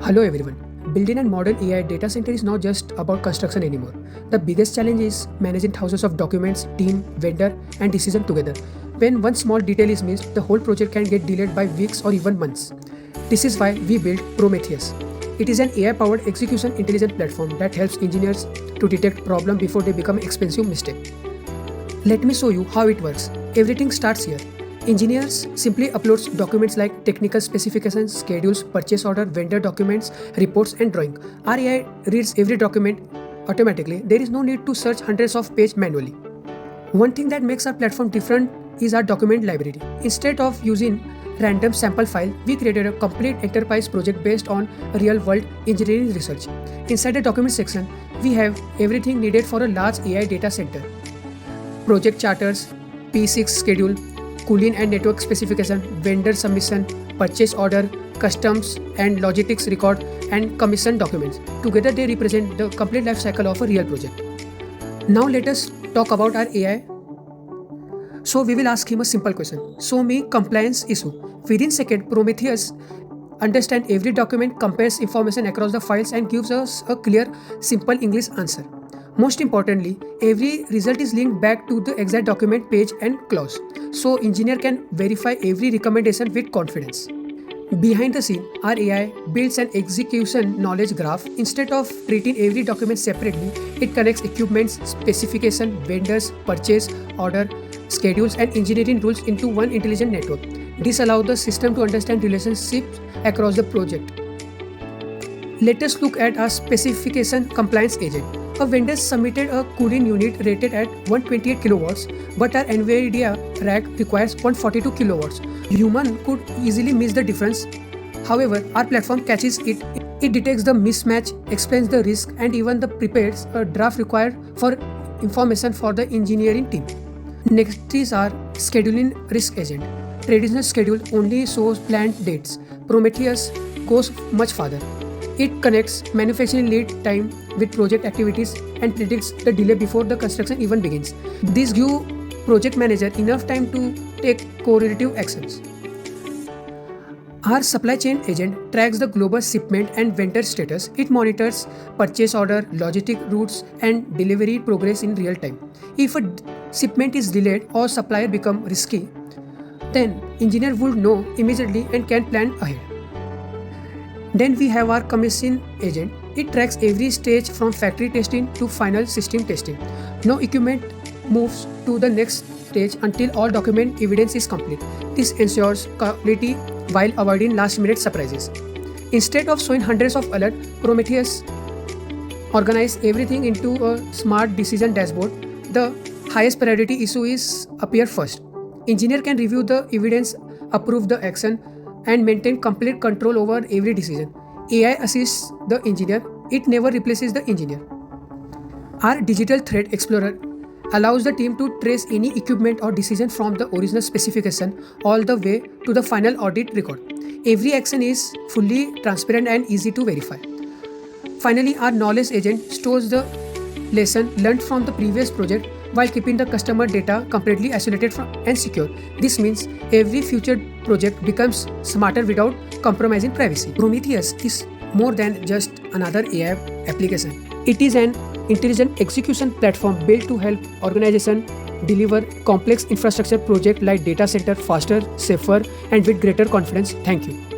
Hello everyone. Building a modern AI data center is not just about construction anymore. The biggest challenge is managing thousands of documents, team, vendor, and decision together. When one small detail is missed, the whole project can get delayed by weeks or even months. This is why we built Prometheus. It is an AI-powered execution intelligence platform that helps engineers to detect problems before they become expensive mistakes. Let me show you how it works. Everything starts here. Engineers simply upload documents like technical specifications, schedules, purchase order, vendor documents, reports, and drawing. Our AI reads every document automatically. There is no need to search hundreds of pages manually. One thing that makes our platform different is our document library. Instead of using random sample file, we created a complete enterprise project based on real-world engineering research. Inside the document section, we have everything needed for a large AI data center. Project charters, P6 schedule, cooling and network specification, vendor submission, purchase order, customs and logistics record, and commission documents. Together they represent the complete life cycle of a real project. Now let us talk about our AI. So we will ask him a simple question. Show me compliance issue. Within second, Prometheus understands every document, compares information across the files, and gives us a clear, simple English answer. Most importantly, every result is linked back to the exact document page and clause, so engineer can verify every recommendation with confidence. Behind the scene, our AI builds an execution knowledge graph. Instead of treating every document separately, it connects equipments, specification, vendors, purchase, order, schedules, and engineering rules into one intelligent network. This allows the system to understand relationships across the project. Let us look at our specification compliance agent. A vendor submitted a cooling unit rated at 128 kilowatts, but our NVIDIA rack requires 142 kilowatts. Human could easily miss the difference. However, our platform catches it. It detects the mismatch, explains the risk, and even prepares a draft required for information for the engineering team. Next is our scheduling risk agent. Traditional schedule only shows planned dates. Prometheus goes much farther. It connects manufacturing lead time with project activities and predicts the delay before the construction even begins. This gives project manager enough time to take corrective actions. Our supply chain agent tracks the global shipment and vendor status. It monitors purchase order, logistic routes, and delivery progress in real time. If a shipment is delayed or supplier become risky, then engineer would know immediately and can plan ahead. Then we have our commission agent. It tracks every stage from factory testing to final system testing. No equipment moves to the next stage until all document evidence is complete. This ensures quality while avoiding last-minute surprises. Instead of showing hundreds of alerts, Prometheus organizes everything into a smart decision dashboard. The highest priority issue is appear first. Engineer can review the evidence, approve the action, and maintain complete control over every decision. AI assists the engineer, it never replaces the engineer. Our Digital Thread Explorer allows the team to trace any equipment or decision from the original specification all the way to the final audit record. Every action is fully transparent and easy to verify. Finally, our knowledge agent stores the lesson learned from the previous project while keeping the customer data completely isolated and secure. This means every future project becomes smarter without compromising privacy. Prometheus is more than just another AI application. It is an intelligent execution platform built to help organizations deliver complex infrastructure projects like data center faster, safer, and with greater confidence. Thank you.